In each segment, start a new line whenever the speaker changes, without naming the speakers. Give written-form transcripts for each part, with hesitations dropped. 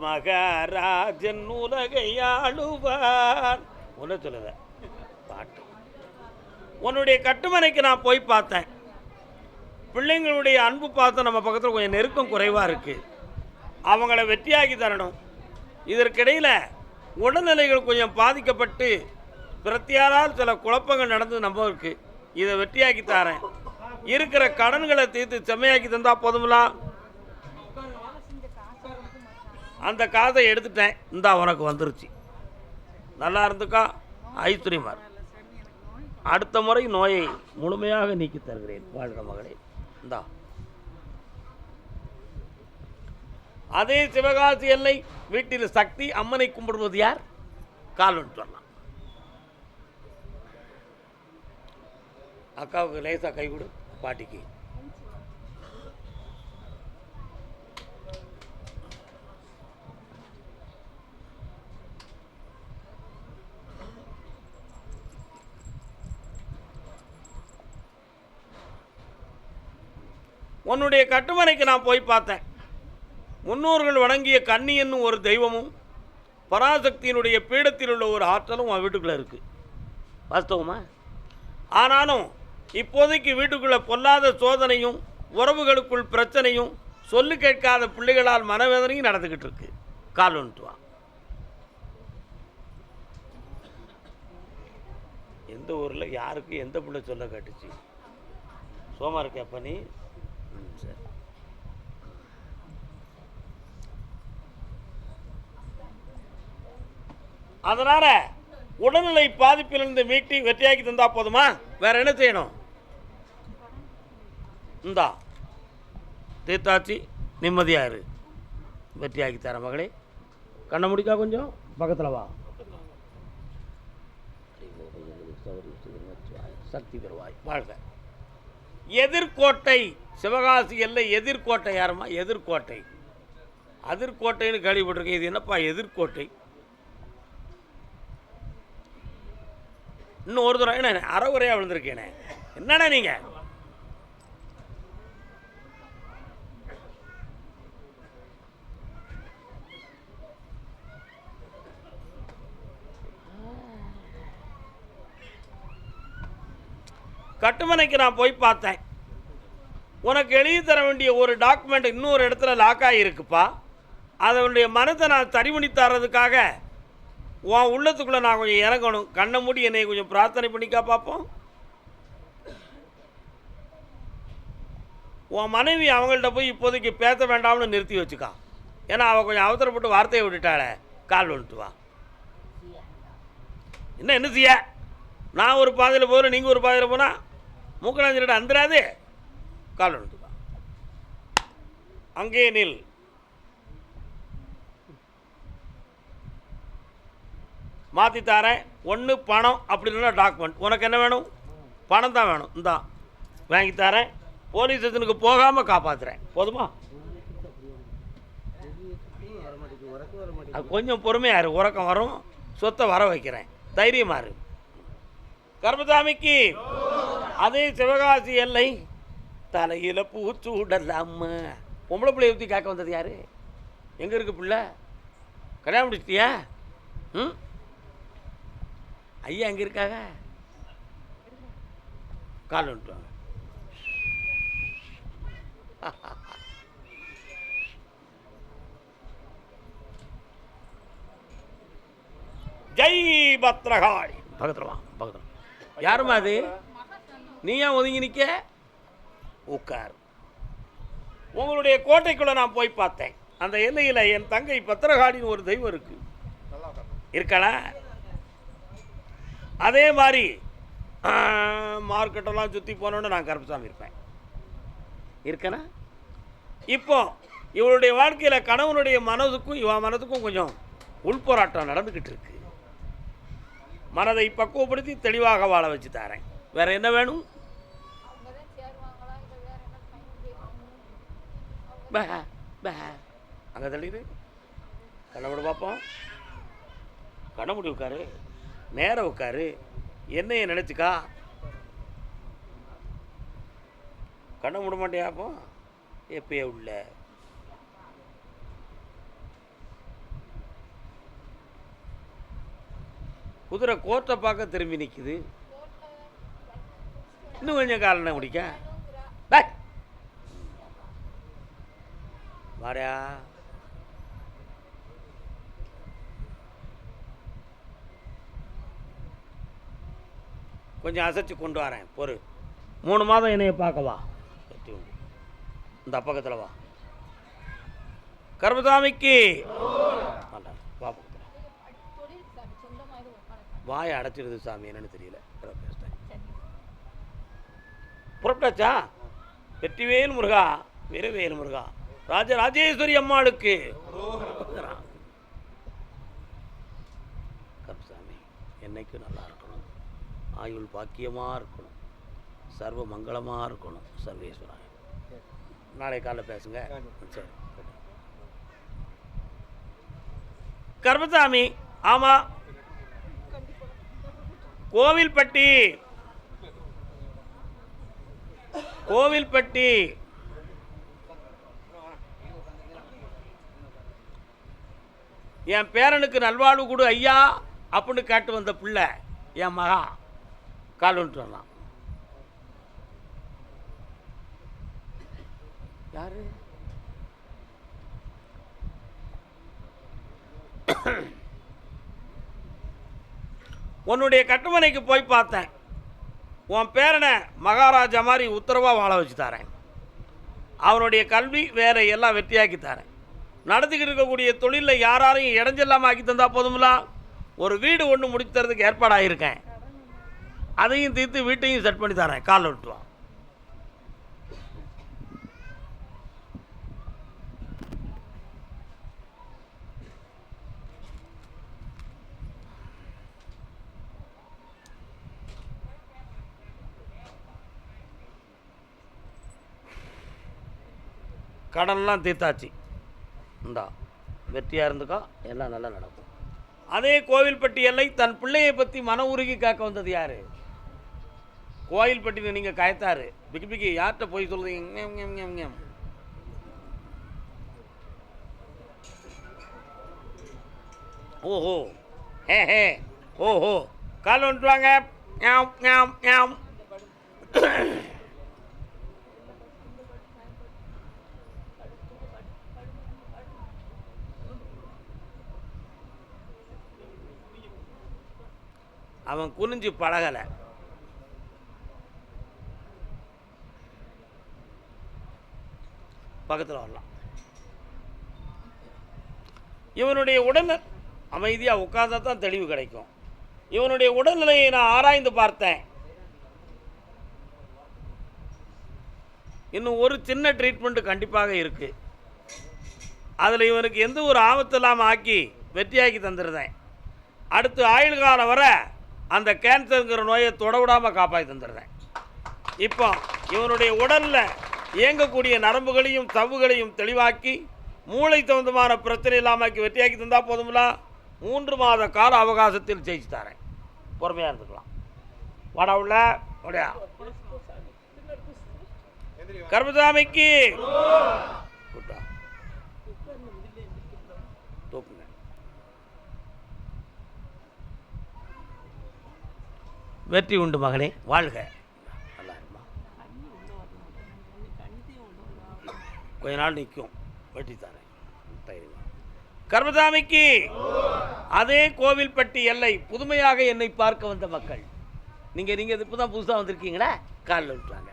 மகாராஜன் உலகை ஆளுவார் ஒன்று சொல்லுத பாட்டு. உன்னுடைய கட்டுமனைக்கு நான் போய் பார்த்தேன். பிள்ளைங்களுடைய அன்பு பார்த்து நம்ம பக்கத்தில் கொஞ்சம் நெருக்கம் குறைவாக இருக்குது. அவங்கள வெற்றியாக்கி தரணும். இதற்கிடையில் உடல்நிலைகள் கொஞ்சம் பாதிக்கப்பட்டு பிரத்தியாரால் சில குழப்பங்கள் நடந்து நம்ம இருக்குது. இதை வெற்றியாக்கி தரேன். இருக்கிற கடன்களை தீர்த்து செம்மையாக்கி தந்தால் போதுங்களா? அந்த காசை எடுத்துட்டேன். இந்தா உனக்கு வந்துருச்சு. நல்லா இருந்துக்கா ஐஸ்வர்யமார். அடுத்த முறை நோயை முழுமையாக நீக்கி தருகிறேன். வாழ்கிற மகளே இந்தா. அதே சிவகாசி எல்லை வீட்டில் சக்தி அம்மனை கும்பிடுவது யார்? கால்வன் சொல்லலாம். அக்காவுக்கு லேசாக கை கொடு. பாட்டிக்கு உன்னுடைய கட்டுமனைக்கு நான் போய் பார்த்தேன். முன்னோர்கள் வணங்கிய கன்னி என்னும் ஒரு தெய்வமும் பராசக்தியினுடைய பீடத்தில் உள்ள ஒரு ஆற்றலும் உன் வீட்டுக்குள்ளே இருக்குது. வாஸ்தவமா? ஆனாலும் இப்போதைக்கு வீட்டுக்குள்ளே பொல்லாத சோதனையும் உறவுகளுக்குள் பிரச்சனையும் சொல்லு கேட்காத பிள்ளைகளால் மனவேதனையும் நடந்துக்கிட்டு இருக்கு. கால் வந்துட்டு வா. எந்த ஊரில் யாருக்கு எந்த பிள்ளை சொல்ல காட்டுச்சு? சோமா இருக்கப்ப நீ? சரி. அதனால் உடல்நிலை பாதிப்பிலிருந்து மீட்டி வெற்றியாக்கி தந்தா போதுமா? வேற என்ன செய்யணும்? இந்தா தீர்த்தாச்சி, நிம்மதியாக இரு. வெற்றியாக்கி தர மகளே. கண்ண முடிக்கா கொஞ்சம் பக்கத்தில் வா. சக்தி பெறுவாய். வாழ்க. எதிர்கோட்டை சிவகாசி எல்லை எதிர்கோட்டை. யாருமா? எதிர்கோட்டை. அதிர்கோட்டைன்னு கேள்விப்பட்டிருக்கேன். இது என்னப்பா எதிர்கோட்டை? இன்னும் ஒரு தூரம் என்ன அறகுறையாக விழுந்திருக்கேனே. என்னடா நீங்கள்? கட்டுமனைக்கு நான் போய் பார்த்தேன். உனக்கு எழுதி தர வேண்டிய ஒரு டாக்குமெண்ட் இன்னொரு இடத்துல லாக் ஆகியிருக்குப்பா. அதனுடைய மனத்தை நான் சரி பண்ணி தர்றதுக்காக உன் உள்ளத்துக்குள்ளே நான் கொஞ்சம் இறங்கணும். கண்ணை மூடி என்னை கொஞ்சம் பிரார்த்தனை பண்ணிக்கா பார்ப்போம். உன் மனைவி அவங்கள்ட்ட போய் இப்போதைக்கு பேச வேண்டாம்னு நிறுத்தி வச்சுக்கா. ஏன்னா அவள் கொஞ்சம் அவசரப்பட்டு வார்த்தையை விட்டுட்டாளே. கால் வந்துட்டு வா. என்ன செய்ய? நான் ஒரு பாதையில் போகிறேன், நீங்கள் ஒரு பாதையில் போனால் மூக்கலாஞ்சிட்ட அந்துடாது. கால் வந்துட்டு வா. அங்கே நில். மாற்றி தரேன். ஒன்று பணம், அப்படி இல்லைன்னா டாக்குமெண்ட். உனக்கு என்ன வேணும்? பணம் தான் வேணும். இந்தா வாங்கி தரேன். போலீஸ் ஸ்டேஷனுக்கு போகாமல் காப்பாற்றுறேன். போதுமா? அது கொஞ்சம் பொறுமையாக இரு. உறக்கம் வரும். சொத்தை வர வைக்கிறேன். தைரியமாக இரு. கர்மசாமிக்கு அதே சிவகாசி எல்லை தலையில் பூச்சு விடலாம. பொம்பளை பிள்ளைய ஊற்றி கேட்க வந்தது யார்? எங்கே இருக்கு பிள்ளை? கல்யாணம் முடிச்சிட்டியா? ம், ஐயா எங்கே இருக்காங்க? கால் வந்துட்டுவாங்க. ஜெய் பத்ரகாளி. பக்கத்தில் வா. பக்கத்தில் யாருமா அது? நீ ஏன் ஒதுங்கி நிற்க? உட்கார். உங்களுடைய கோட்டைக்குள்ளே நான் போய் பார்த்தேன். அந்த எல்லையில் என் தங்கை பத்திரகாளின்னு ஒரு தெய்வம் இருக்கு. இருக்கலாம். அதே மாதிரி மார்க்கெட்டெல்லாம் சுற்றி போனோன்னு நான் கருப்பசாமி இருப்பேன். இருக்கனா? இப்போ இவளுடைய வாழ்க்கையில் கணவனுடைய மனதுக்கும் இவன் மனதுக்கும் கொஞ்சம் உள்போராட்டம் நடந்துக்கிட்டு இருக்கு. மனதை பக்குவப்படுத்தி தெளிவாக வாழ வச்சு தரேன். வேற என்ன வேணும்? அங்கே தள்ளிடு. கண்ண முடி பார்ப்போம். கண்ண முடி உட்காரு. நேரம் உட்காரு. என்னைய நினச்சிக்கா. கண்ண முட மாட்டியா? அப்போ எப்பயே உள்ள குதிரை கோர்ட்டை பார்க்க திரும்பி நிற்குது. இன்னும் கொஞ்சம் காலனை முடிக்க வாடா. கொஞ்சம் அசைச்சு கொண்டு வரேன் பொறு. 3 மாதம் என்னைய பார்க்கவா. இந்த பக்கத்தில் வா. கர்மசாமிக்கு வாயை அடைச்சிடுது சாமி, என்னன்னு தெரியல. புறப்பட்டாச்சா? வெற்றிவேல் முருகா, வீரவேல் முருகா, ராஜராஜேஸ்வரி அம்மாளுக்கு. கர்மசாமி என்னைக்கும் நல்லா இருக்கணும், ஆயுள் பாக்கியமாக இருக்கணும், சர்வ மங்களமாக இருக்கணும். சர்வேஸ்வரா, நாளை காலைல பேசுங்க. சரி. கர்மசாமி, ஆமாம், கோவில்பட்டி கோவில்பட்டி என் பேரனுக்கு நல்வாழ்வு கொடு ஐயா அப்படின்னு கேட்டு வந்த பிள்ளை என் மகா கால் வந்துட்டு வரலாம். யாரு? உன்னுடைய கட்டுமனைக்கு போய் பார்த்தேன். உன் பேரனை மகாராஜா மாதிரி உத்தரவாக வாழ வச்சு தரேன். அவனுடைய கல்வி வேலை எல்லாம் வெற்றியாக்கி தரேன். நடந்துக்கிட்டு இருக்கக்கூடிய தொழிலில் யாரையும் இடைஞ்சல்லாமல் ஆக்கி தந்தா போதுங்களா? ஒரு வீடு ஒன்று முடிச்சு தரதுக்கு ஏற்பாடாகிருக்கேன். அதையும் தீர்த்து வீட்டையும் செட் பண்ணி தரேன். கால் விட்டுவான். கடன்லாம் தீர்த்தாச்சு. இந்தா வெற்றியாக இருந்துக்கா, எல்லாம் நல்லா நடக்கும். அதே கோவில்பட்டி எல்லை தன் பிள்ளையை பற்றி மன உருகி கேட்க வந்தது யார்? கோவில்பட்டியில் நீங்கள் காய்த்தாரு பிக்கி பிக்கி யார்கிட்ட போய் சொல்கிறீங்க? ஓஹோ, ஹே ஹே, ஓஹோ, கால் வந்துட்டுவாங்க. அவன் குனிஞ்சு பழகலை. பக்கத்தில் வரலாம். இவனுடைய உடல் அமைதியாக உட்கார்ந்தா தான் தெளிவு கிடைக்கும். இவனுடைய உடல்நிலையை நான் ஆராய்ந்து பார்த்தேன். இன்னும் ஒரு சின்ன ட்ரீட்மெண்ட்டு கண்டிப்பாக இருக்குது. அதில் இவனுக்கு எந்த ஒரு ஆபத்து இல்லாமல் ஆக்கி வெற்றியாக்கி தந்துடுறேன். அடுத்து ஆயுள் காலம் வர அந்த கேன்சருங்கிற நோயை தொட விடாமல் காப்பாற்றி தந்துடுறேன். இப்போ இவனுடைய உடலில் இயங்கக்கூடிய நரம்புகளையும் தவுகளையும் தெளிவாக்கி மூளை சம்பந்தமான பிரச்சனை இல்லாமல் வெற்றியாக்கி தந்தால் போதுங்களா? 3 மாத கால அவகாசத்தில் ஜெயிச்சு தரேன். பொறுமையாக இருந்துக்கலாம். வாடா உள்ள வாடா. கர்மசாமிக்கு தூக்குங்க. வெற்றி உண்டு மகனே, வாழ்க. நல்லா இருக்குமா? கொஞ்ச நாள் நிற்கும், வெற்றி தரேன். கர்மசாமிக்கு அதே கோவில்பட்டி எல்லை புதுமையாக என்னை பார்க்க வந்த மக்கள். நீங்கள் இப்போ தான் புதுசாக வந்திருக்கீங்களா? காலில் விட்டுறாங்க.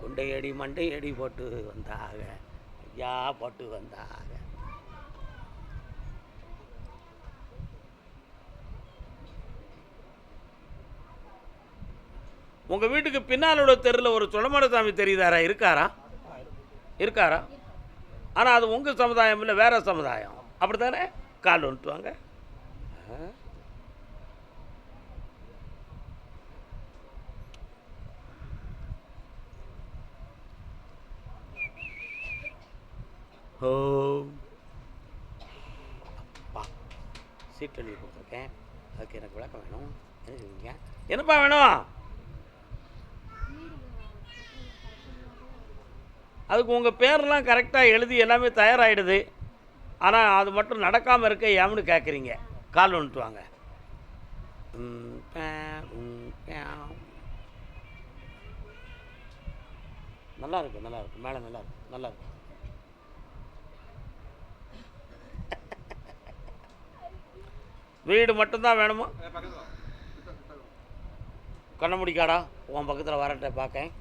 குண்டையடி மண்டையடி போட்டு வந்தாக, ஐயா போட்டு வந்தாக. உங்கள் வீட்டுக்கு பின்னாலோட தெருவில் ஒரு சுடமடசாமி தெரியுதாரா? இருக்காரா? ஆனால் அது உங்கள் சமுதாயம் இல்லை, வேறு சமுதாயம். அப்படி தானே? கால் வந்துட்டுவாங்க. ஓ அப்பா, சீட் எழுதி கொடுத்துருக்கேன். அதுக்கு எனக்கு விளக்கம் வேணும். என்ன சொல்லுவீங்க? என்னப்பா வேணும்? அதுக்கு உங்கள் பேரெல்லாம் கரெக்டாக எழுதி எல்லாமே தயாராகிடுது. ஆனால் அது மட்டும் நடக்காமல் இருக்க ஏம்னு கேட்குறீங்க. கால் வந்துட்டு வாங்க. நல்லா இருக்கு, நல்லா இருக்கு, மேலே நல்லா இருக்கு, நல்லா இருக்கு. வீடு மட்டும்தான் வேணுமா? கண்ண முடிக்காடா, உன் பக்கத்தில் வரட்ட பார்க்க.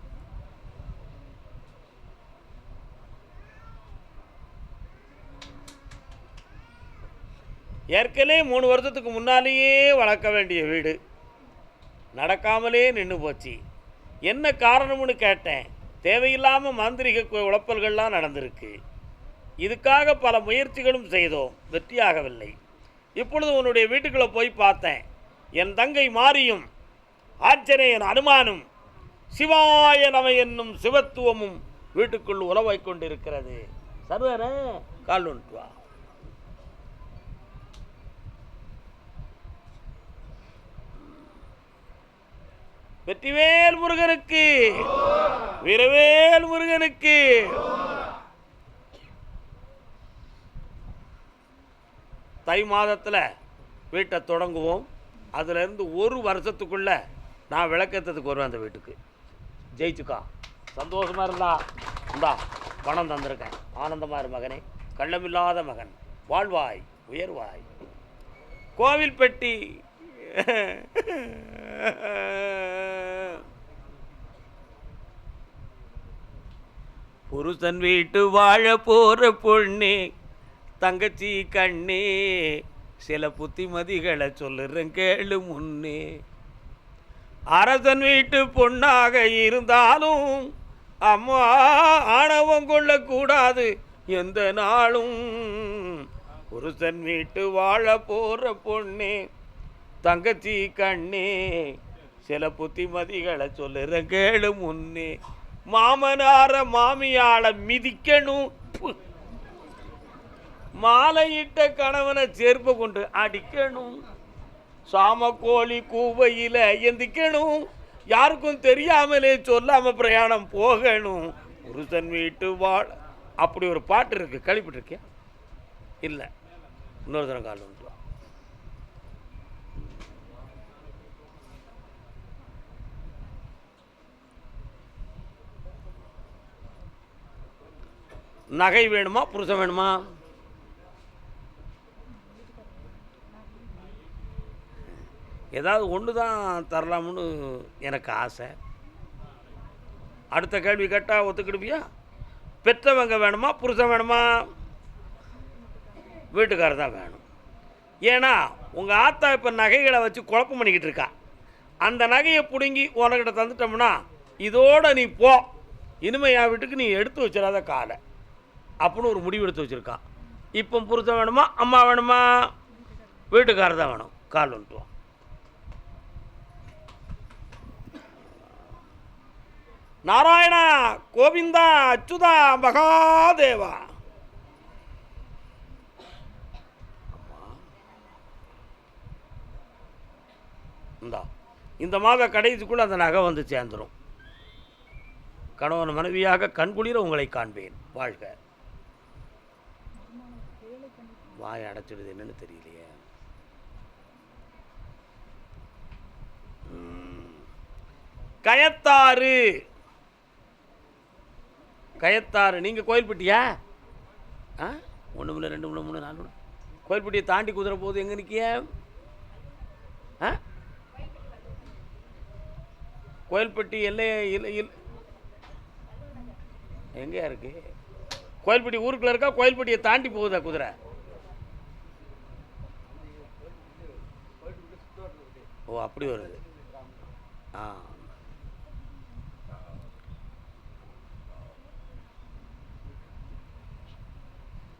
ஏற்கனவே 3 வருஷத்துக்கு முன்னாலேயே வளர்க்க வேண்டிய வீடு நடக்காமலே நின்று போச்சு. என்ன காரணம்னு கேட்டேன். தேவையில்லாமல் மாந்திரிக உழப்பல்கள்லாம் நடந்திருக்கு. இதுக்காக பல முயற்சிகளும் செய்தோம், வெற்றியாகவில்லை. இப்பொழுது உன்னுடைய வீட்டுக்குள்ளே போய் பார்த்தேன். என் தங்கை மாரியும் ஆச்சரியன் அனுமானும் சிவாய நம என்னும் சிவத்துவமும் வீட்டுக்குள் உறவை கொண்டிருக்கிறது. சர்வர கால் ஒன்று வா. வெற்றிவேல் முருகனுக்கு, வீரவேல் முருகனுக்கு. தை மாதத்தில் வீட்டை தொடங்குவோம். அதிலிருந்து 1 வருஷத்துக்குள்ள நான் விளக்கத்துக்கு வருவேன் அந்த வீட்டுக்கு. ஜெயிச்சுக்கா, சந்தோஷமாக இருந்தா இந்தா பணம் தந்திருக்கேன். ஆனந்தமாக இரு மகனே, கள்ளமில்லாத மகன், வாழ்வாய் உயர்வாய். கோவில் பெட்டி புருஷன் வீட்டு வாழ போற பொண்ணே, தங்கச்சி கண்ணே, சில புத்திமதிகளை சொல்லுறேன் கேளு முன்னே. அரசன் வீட்டு பொண்ணாக இருந்தாலும் அம்மா ஆணவம் கொள்ளக்கூடாது எந்த நாளும். புருஷன் வீட்டு வாழ போற பொண்ணே, தங்கச்சி கண்ணே, சில புத்திமதிகளை சொல்லுறேன் கேளு முன்னே. மாமனார மாமியால மிதிக்கணும், மாலையிட்ட கணவனை செருப்பை கொண்டு அடிக்கணும், சாமக்கோழி கூவையில் எந்திக்கணும், யாருக்கும் தெரியாமலே சொல்லாமல் பிரயாணம் போகணும். புருஷன் வீட்டு வாழ. அப்படி ஒரு பாட்டு இருக்கு, கேள்விப்பட்டிருக்கியா? இல்லை, இன்னொரு தரம் கால் வந்துட்டு. நகை வேணுமா புருஷன் வேணுமா? ஏதாவது ஒன்று தான் தரலாம்னு எனக்கு ஆசை. அடுத்த கேள்வி கேட்டால் ஒத்துக்கிடுவியா? பெற்றவங்க வேணுமா புருஷன் வேணுமா? வீட்டுக்காரர் தான் வேணும். ஏன்னா உங்கள் ஆத்தா இப்போ நகைகளை வச்சு குழப்பம் பண்ணிக்கிட்டு இருக்கா. அந்த நகையை பிடுங்கி உனக்கிட்ட தந்துட்டோம்னா இதோட நீ போ, இனிமேல் என் வீட்டுக்கு நீ எடுத்து வச்சிடாத காலை அப்படின்னு ஒரு முடிவு எடுத்து வச்சுருக்கான். இப்போ புருஷன் வேணுமா அம்மா வேணுமா? வீட்டுக்காரர் தான் வேணும். கால் வந்துட்டுவோம். நாராயணா, கோவிந்தா, அச்சுதா, மகாதேவா. இந்த மாத கடைசிக்குள்ள அந்த நகை வந்து சேர்ந்துடும். கணவன் மனைவியாக கண்குளிர உங்களை காண்பேன். வாழ்க. வாய் அடைச்சிடுது, என்னன்னு தெரியலையே. கயத்தாறு, கயத்தாறு. நீங்கள் கோயில்பட்டியா? 1 3 2 3 4 கோயில்பட்டியை தாண்டி குதிரை போகுது. எங்கே நிற்கிய? கோயில்பட்டி எல்லை எங்கேயா இருக்கு? கோயில்பட்டி ஊருக்குள்ள இருக்கா? கோயில்பட்டியை தாண்டி போகுதா குதிரை? ஓ, அப்படி வருது.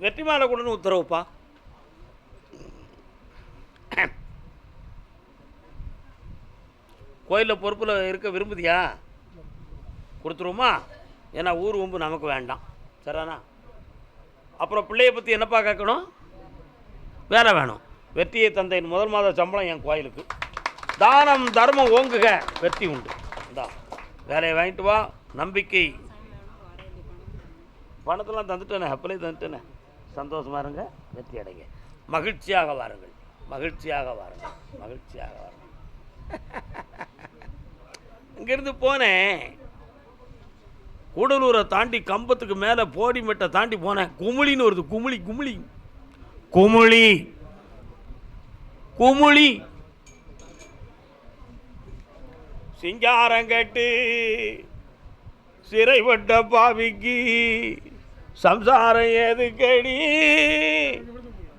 வெற்றிமாலை கூடன்னு உத்தரவுப்பா. கோயிலில் பொறுப்பில் இருக்க விரும்புதியா? கொடுத்துருவோமா? ஏன்னா ஊர் ஒம்பு நமக்கு வேண்டாம். சரிண்ணா? அப்புறம் பிள்ளையை பற்றி என்னப்பா கேட்கணும்? வேலை வேணும். வெற்றியை தந்தையின் முதல் மாத சம்பளம் என் கோயிலுக்கு. தானம் தர்மம் ஓங்குக, வெற்றி உண்டு. இந்தா வேலையை வாங்கிட்டு வா. நம்பிக்கை. பணத்தெல்லாம் தந்துட்டேனே, அப்பலே தந்துட்டேனே. சந்தோஷமாக இருங்க, வெற்றி அடைங்க. மகிழ்ச்சியாக வாருங்கள், மகிழ்ச்சியாக வாருங்கள், மகிழ்ச்சியாக வாருங்கள். இங்கேருந்து போனேன், கூடலூரை தாண்டி கம்பத்துக்கு மேலே போடிமெட்டை தாண்டி போனேன். குமிழின்னு வருது, குமிழி குமிழி குமிழி குமிழி. சிங்காரங்கட்டு சிறைப்பட்ட பாவிக்கு சம்சாரம் ஏதுக்கடி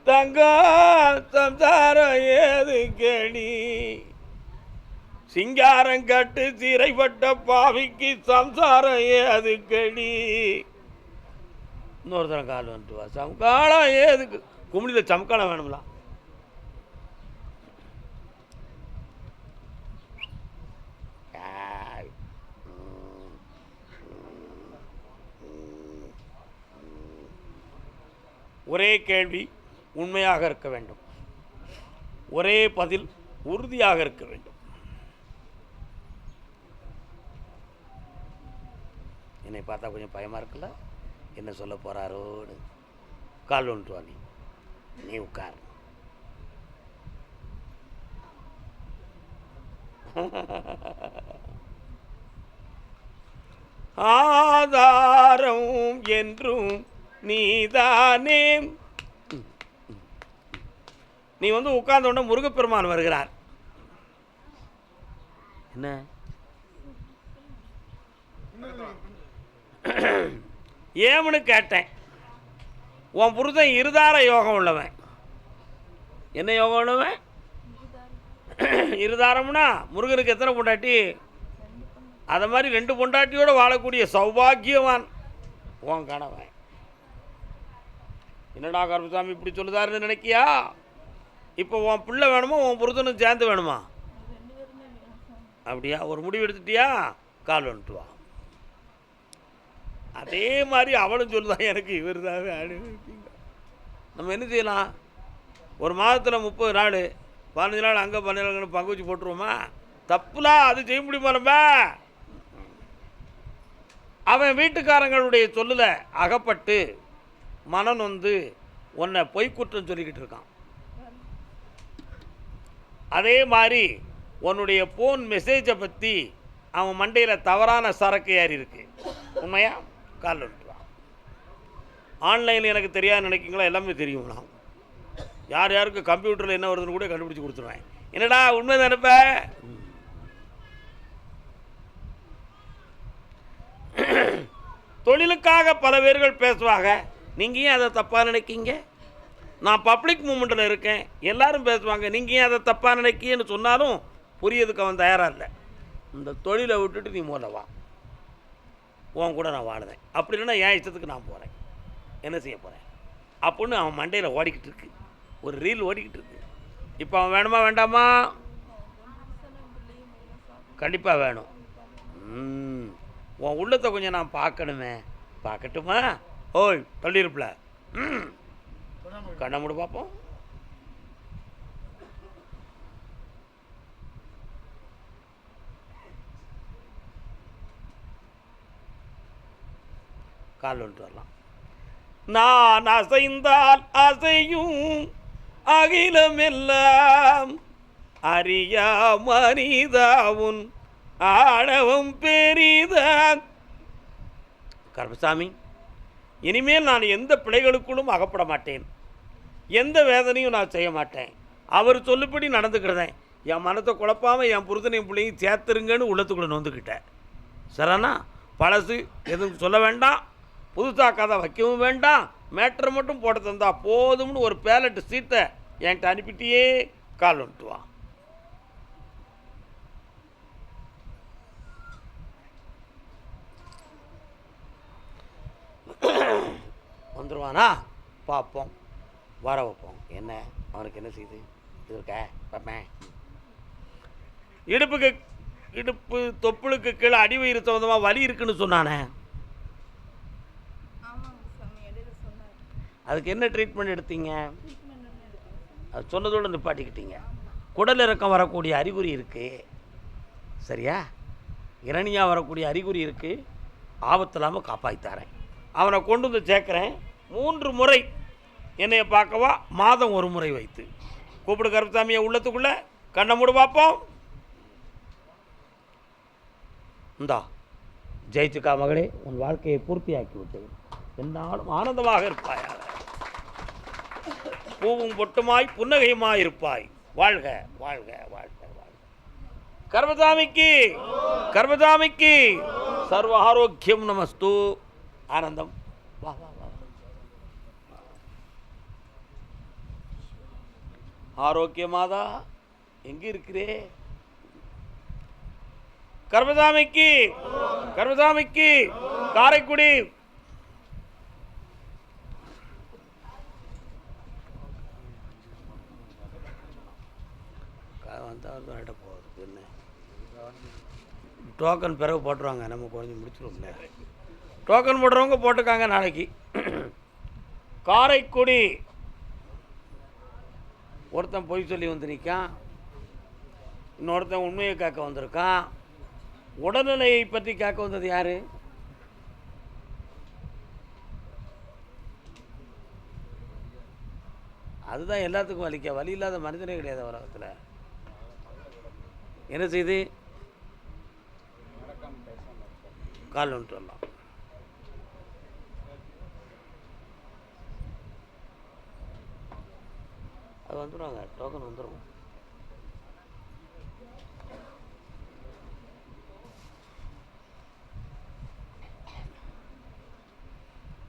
தங்கம், சம்சாரம் ஏதுக்கடி. சிங்காரங்கட்டு சிறைப்பட்ட பாவிக்கு சம்சாரம் ஏதுக்கடி. இன்னொரு தரம் கால் வந்துட்டு வா. சம்காலம் ஏதுக்கு? குமிழியில் சம்காலம் வேணுங்களா? ஒரே கேள்வி உண்மையாக இருக்க வேண்டும், ஒரே பதில் உறுதியாக இருக்க வேண்டும். என்னை பார்த்தா கொஞ்சம் பயமாக இருக்குல்ல, என்ன சொல்ல போகிறாரோடு. கால் ஒன்று வா, நீ உட்கார். ஆதாரம் என்றும் நீதானே. நீ வந்து உட்கார்ந்த உடனே முருகப்பெருமான் வருகிறார். என்ன ஏமுன்னு கேட்டேன். உன் புருஷன் இருதார யோகம் உள்ளவன். என்ன யோகம் உள்ளவன்? இருதாரம்னா முருகனுக்கு எத்தனை பொண்டாட்டி? அதை மாதிரி 2 பொண்டாட்டியோடு வாழக்கூடிய சௌபாகியவான் உன் கணவன். என்னடா கருப்பசாமி இப்படி சொல்லுதாருன்னு நினைக்கியா? இப்போ உன் பிள்ளை வேணுமா, உன் புருஷனும் சேர்ந்து வேணுமா? அப்படியா? ஒரு முடிவு எடுத்துட்டியா? கால் வந்துட்டு வா. அதே மாதிரி அவளும் சொல்லுதான், எனக்கு இவர் தான் அனுப்பிங்க. நம்ம என்ன செய்யலாம்? ஒரு மாதத்தில் 30 நாள் 15 நாள் அங்கே 15 நாள் பங்கு வச்சு போட்டுருவோமா? தப்புலாம், அது செய்ய முடியுமா நம்ம? அவன் வீட்டுக்காரங்களுடைய சொல்லில் அகப்பட்டு மனம் வந்து உன்னை பொய்க்குற்றம் சொல்லிக்கிட்டு இருக்கான். அதே மாதிரி உன்னுடைய ஃபோன் மெசேஜை பற்றி அவன் மண்டையில் தவறான சரக்கு ஏறி இருக்கு. உண்மையா? கால் விட்டுருவான். ஆன்லைனில் எனக்கு தெரியாது நினைக்கிங்களா? எல்லாமே தெரியுங்களா? யார் யாருக்கு கம்ப்யூட்டரில் என்ன வருதுன்னு கூட கண்டுபிடிச்சி கொடுத்துருவேன். என்னடா உண்மை நினைப்ப? தொழிலுக்காக பல பேர்கள் பேசுவாங்க, நீங்கள் ஏன் அதை தப்பாக நினைக்கிங்க? நான் பப்ளிக் மூமெண்ட்டில் இருக்கேன், எல்லாரும் பேசுவாங்க, நீங்கள் ஏன் அதை தப்பாக நினைக்கின்னு சொன்னாலும் புரியதுக்கு அவன் தயாராக இல்லை. இந்த தொழிலை விட்டுட்டு நீ முதல்ல வா, உன் கூட நான் வாழுதேன். அப்படி இல்லைன்னா என் இஷ்டத்துக்கு நான் போகிறேன், என்ன செய்ய போகிறேன் அப்படின்னு அவன் மண்டையில் ஓடிக்கிட்டு இருக்கு. ஒரு ரீல் ஓடிக்கிட்டு இருக்கு. இப்போ அவன் வேணுமா வேண்டாமா? கண்டிப்பாக வேணும். உன் உள்ளத்தை கொஞ்சம் நான் பார்க்கணுமே. பார்க்கட்டுமா? ஓய் தள்ளியிருப்பில் கண்ணை மூடு பார்ப்போம். கால் வந்துட்டு வரலாம். நான் அசைந்தால் அசையும் அகிலமெல்லாம் அறியா மனிதாவுன் ஆணவம் பெரிதான். கருப்பசாமி, இனிமேல் நான் எந்த பிழைகளுக்குள்ளும் அகப்பட மாட்டேன், எந்த வேதனையும் நான் செய்ய மாட்டேன். அவர் சொல்லுபடி நடந்துக்கிறதேன். என் மனத்தை குழப்பாமல் என் புருஷனையும் பிள்ளையும் சேர்த்துருங்கன்னு உள்ளத்துக்குள்ளே நொந்துக்கிட்டேன். சரணா, பழசு எதுவும் சொல்ல வேண்டாம், புதுசாக கதை வைக்கவும் வேண்டாம், மேட்ரை மட்டும் போட்டு தந்தா போதும்னு ஒரு பேலட்டு சீட்டை என்கிட்ட அனுப்பிட்டியே. கால் வந்துட்டு வா. வந்துடுவானா? பார்ப்போம், வர வைப்போம். என்ன அவனுக்கு என்ன செய்யுது? இது இருக்க பார்ப்பேன். இடுப்பு தொப்புளுக்கு கீழே அடிவயிறு சம்மந்தமாக வலி இருக்குன்னு சொன்னானே, அதுக்கு என்ன ட்ரீட்மெண்ட் எடுத்தீங்க? அது சொன்னதோடு நிப்பாட்டிக்கிட்டீங்க. குடல் இறக்கம் வரக்கூடிய அறிகுறி இருக்குது, சரியா? இரணியாக வரக்கூடிய அறிகுறி இருக்குது. ஆபத்து இல்லாமல் காப்பாற்றித்தாரேன். அவனை கொண்டு வந்து சேர்க்குறேன். 3 முறை என்னைய பார்க்கவா மாதம் ஒரு முறை வைத்து. கூப்பிடு கருப்பசாமியை உள்ளத்துக்குள்ளே, கண்ணை மூடு பார்ப்போம். இந்தா ஜெயிச்சுக்கா மகளே, உன் வாழ்க்கையை பூர்த்தியாக்கி விட்டேன், என்னாலும் ஆனந்தமாக இருப்பாயாக, பூவும் பொட்டுமாய் புன்னகையுமாய் இருப்பாய், வாழ்க வாழ்க வாழ்க வாழ்க. கர்மசாமிக்கு கர்மசாமிக்கு சர்வ ஆரோக்கியம் நமஸ்து. ஆனந்தம். வா வா வா. ஆரோக்கியமாதா எங்கே இருக்கிறே? கர்மசாமிக்கு கர்மசாமிக்கு காரைக்குடி. வந்தால் போகுது என்ன டோக்கன் பிறகு போட்டுருவாங்க, நம்ம கொஞ்சம் முடிச்சிடுவோம்ல. டோக்கன் போடுறவங்க போட்டுக்காங்க நாளைக்கு. காரைக்குடி ஒருத்தன் பொய் சொல்லி வந்து நிற்கான், இன்னொருத்தன் உண்மையை கேட்க வந்திருக்கான். உடல்நிலையை பற்றி கேட்க வந்தது யார்? அதுதான் எல்லாத்துக்கும் வலிக்க. வலி இல்லாத மனிதனே கிடையாது உலகத்தில். என்ன செய்து கால் வந்துட்டு வரலாம். அது வந்துடுவாங்க, டோக்கன் வந்துடும்.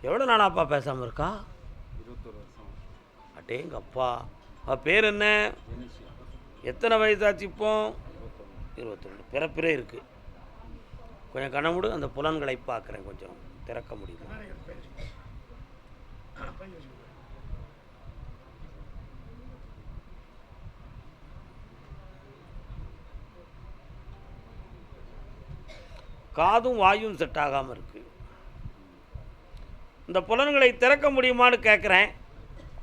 எவ்வளோ நாளாப்பா பேசாமல் இருக்கா?
21 வருஷம்.
அட்டேங்கப்பா. பேர் என்ன? எத்தனை வயசாச்சு இப்போ? 22. பிறப்பிறே இருக்குது. கொஞ்சம் கண்ணமுடு, அந்த புலன்களை பார்க்குறேன், கொஞ்சம் திறக்க முடியுமா? காதும் வாயும் செட் ஆகாமல் இருக்குது. இந்த புலன்களை திறக்க முடியுமான்னு கேட்குறேன்.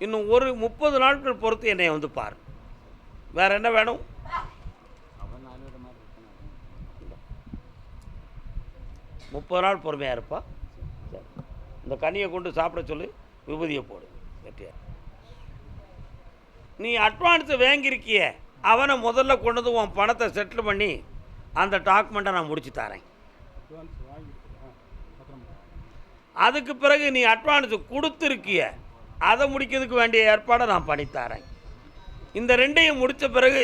இன்னும் ஒரு 30 நாட்கள் பொறுத்து என்னை வந்து பார். வேறு என்ன வேணும்? 30 நாள் பொறுமையாக இருப்பா. சரி, இந்த கனியை கொண்டு சாப்பிட சொல்லி விபூதியை போடு. வெட்டியா நீ அட்வான்ஸை வாங்கியிருக்கிய, அவனை முதல்ல கொண்டு வந்து உன் பணத்தை செட்டில் பண்ணி அந்த டாக்குமெண்ட்டை நான் முடிச்சு தரேன். அதுக்கு பிறகு நீ அட்வான்ஸு கொடுத்துருக்கிய, அதை முடிக்கிறதுக்கு வேண்டிய ஏற்பாடை நான் பண்ணித்தரேன். இந்த ரெண்டையும் முடித்த பிறகு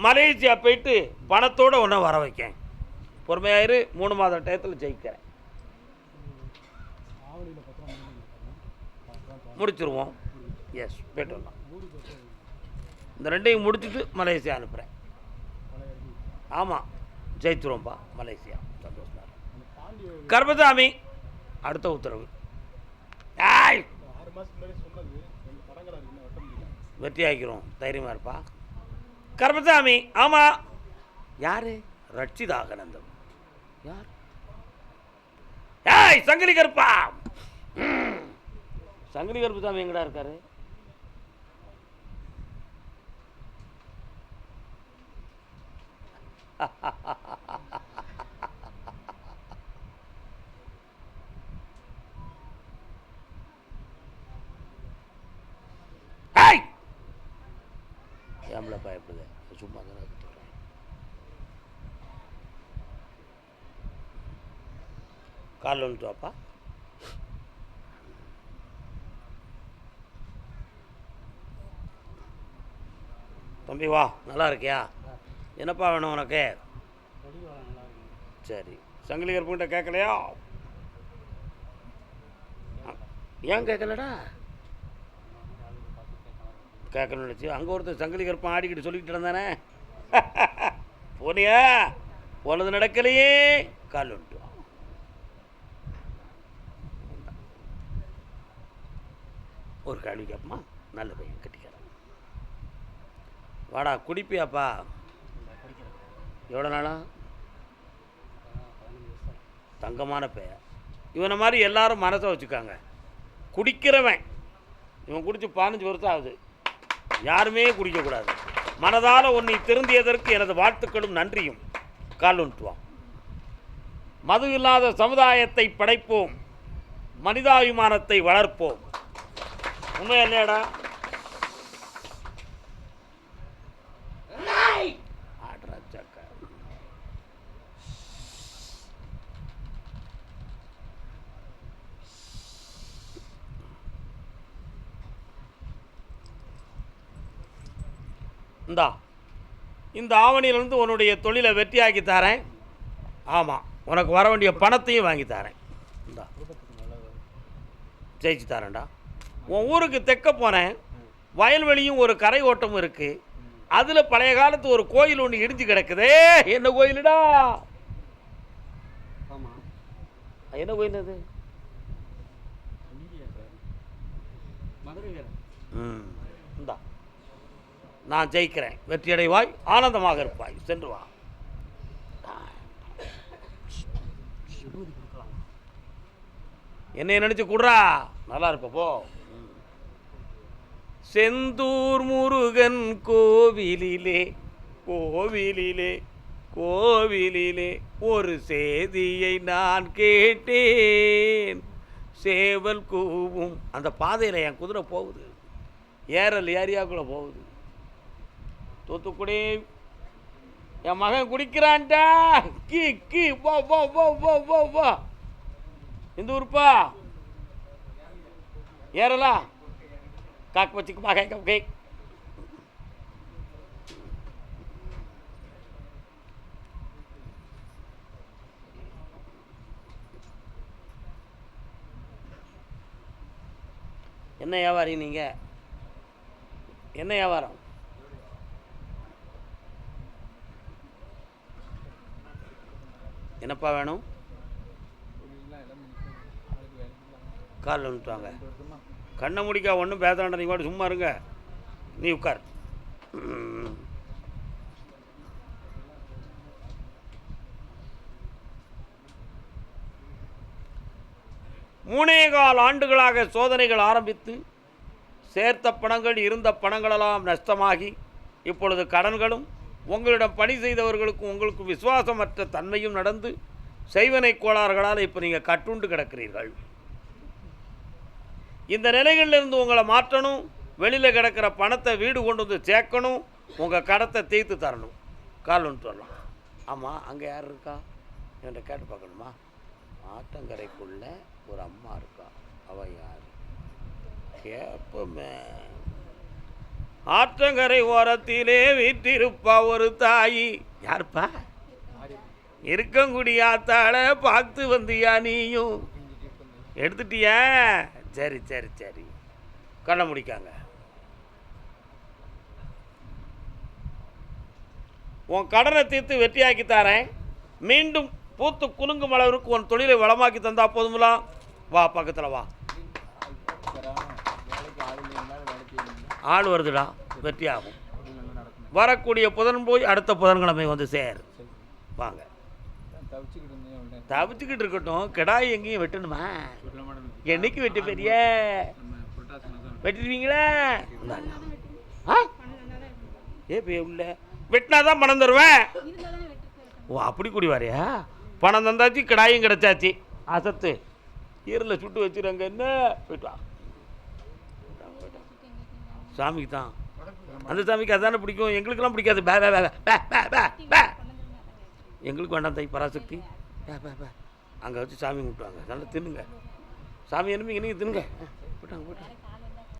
மலேசியா போயிட்டு பணத்தோடு ஒன்றை வர வைக்கேன். பொறுமையாயிரு, 3 மாத டயத்தில் ஜெயிக்கிறேன். முடிச்சிருவோம். எஸ், போய்ட்டு வரலாம். இந்த ரெண்டையும் முடிச்சுட்டு மலேசியா அனுப்புகிறேன். ஆமாம், ஜெயிச்சிருவோம்ப்பா மலேசியா. சந்தோஷம். கர்மசாமி அடுத்த உத்தரவு. வெற்றி ஆக்கிறோம், தைரியமாக இருப்பா. கர்மசாமி. ஆமாம். யார்? ரட்சிதாகனந்தம். யார்? ஏய், சங்கிலி கருப்பா. சங்கிலி கருப்புசாமி எங்கடா இருக்காரு? ஏம்ல பயப்படுது? சும்மா தானே சொல்கிறேன். காலில் வந்துட்டு வாப்பா. தம்பி வா, நல்லா இருக்கியா? என்னப்பா வேணும் உனக்கு? சரி, சங்கிலி கருப்புகிட்ட கேட்கலையா? ஏன் கேட்கலடா? கேட்கணும்னு நினச்சி அங்கே ஒருத்தர் சங்கிலி கருப்பம் ஆடிக்கிட்டு சொல்லிக்கிட்டு இருந்தானே. போனியா? போனது நடக்கலையே. கால் வந்துட்டு ஒரு கேள்வி கேட்போமா? நல்ல பையன், கட்டிக்கிறேன். வாடா, குடிப்பியாப்பா? எவ்வளோ நாளா? தங்கமான பையன். இவனை மாதிரி எல்லாரும் மனசை வச்சுக்காங்க. குடிக்கிறவன் இவன் குடித்து 15 வருஷம் ஆகுது. யாருமே குடிக்கக்கூடாது. மனதால் உன்னை திருந்தியதற்கு எனது வாழ்த்துக்களும் நன்றியும். கால் வந்துட்டுவான். மது இல்லாத சமுதாயத்தை படைப்போம். மனிதாபிமானத்தை வளர்ப்போம். உண்மை இல்லையாடா? இந்த ஆவணியிலிருந்து உன்னுடைய தொழிலை வெற்றியாக்கி தரேன். ஆமாம், உனக்கு வர வேண்டிய பணத்தையும் வாங்கி தரேன். இந்தா ஜெயிச்சு தரேன்டா. உன் ஊருக்கு தெற்க போனேன், வயல்வெளியும் ஒரு கரை ஓட்டமும் இருக்குது. அதில் பழைய காலத்து ஒரு கோயில் ஒன்று இடிஞ்சு கிடக்குதே. என்ன கோயிலுடா? என்ன கோயில் அது? இந்தா நான் ஜெயிக்கிறேன், வெற்றியடைவாய், ஆனந்தமாக இருப்பாய், சென்று வா. என்னை நினைச்சு கூடுறா, நல்லா இருப்ப போ. செந்தூர் முருகன் கோவிலிலே கோவிலிலே கோவிலிலே ஒரு செய்தியை நான் கேட்டேன். சேவல் கூவும். அந்த பாதையில் என் குதிரை போகுது, ஏரல் ஏரியாக்குள்ளே போகுது. தூத்துக்குடி என் மகன் குடிக்கிறான்டா. கி கி வா வா வா வா வா வா. இந்த ஊருப்பா ஏறலா காக்கு வச்சுக்கு மகன் கே. என்ன வியாபாரி நீங்கள்? என்ன வியாபாரம்? என்னப்பா வேணும்? காலில் வந்துட்டாங்க. கண்ணை முடிக்கா ஒன்றும் பேசாண்ட, நீங்கள் கூட சும்மா இருங்க. நீ உட்கார். மூணேகால் ஆண்டுகளாக சோதனைகள் ஆரம்பித்து சேர்த்த பணங்கள் இருந்த பணங்களெல்லாம் நஷ்டமாகி இப்பொழுது கடன்களும் உங்களிடம் பணி செய்தவர்களுக்கும் உங்களுக்கு விசுவாசமற்ற தன்மையும் நடந்து செய்வனை கோளாறுகளால் இப்போ நீங்கள் கட்டுண்டு கிடக்கிறீர்கள். இந்த நிலைகளிலிருந்து உங்களை மாற்றணும். வெளியில் கிடக்கிற பணத்தை வீடு கொண்டு வந்து சேர்க்கணும். உங்கள் கடத்தை தீர்த்து தரணும். கால் ஒன்று வரலாம். ஆமாம், அங்கே யார் இருக்கா என்கிட்ட கேட்டு பார்க்கணுமா? ஆற்றங்கரைக்குள்ள ஒரு அம்மா இருக்கா, அவள் யார் கேட்போமே. ஆற்றங்கரை ஓரத்திலே வீட்டிருப்பா ஒரு தாயி. யாருப்பா? இருக்கங்குடியாத்தால பார்த்து வந்தியா நீயும்? எடுத்துட்டியா? சரி சரி சரி, கண்ணை முடிக்காங்க. உன் கடனை தீர்த்து வெற்றியாக்கி தரேன். மீண்டும் பூத்து குலுங்கும் அளவிற்கு உன் தொழிலை வளமாக்கி தந்தா போதுங்களா? வா, பக்கத்தில் வா. ஆள் வருதுடா, வெற்றி ஆகும். வரக்கூடிய புதன் போய் அடுத்த புதன்கிழமை வந்து சேர். வாங்க. தவிச்சுக்கிட்டு இருக்கட்டும், கிடாய் எங்கேயும் வெட்டணுமா? என்னைக்கு வெட்டு பெரிய வெட்டிடுவீங்களா? உள்ள வெட்டினாதான் பணம் தருவேன். ஓ, அப்படி கூடி வரையா? பணம் தந்தாச்சு, கிடாயும் கிடச்சாச்சு. அசத்து ஈரில் சுட்டு வச்சுருங்க. என்ன போயிட்டா? சாமிக்கு தான், அந்த சாமிக்கு அதானே பிடிக்கும். எங்களுக்கெல்லாம் பிடிக்காது. பே பே பே பே பே பே. எங்களுக்கு வேண்டாம் தை பராசக்தி. பே பே பே. அங்கே வச்சு சாமி கும்பிட்டுவாங்க. நல்லா தின்னுங்க. சாமி அனுப்பிங்க, நீங்கள் தின்னுங்க. போட்டாங்க போட்டாங்க.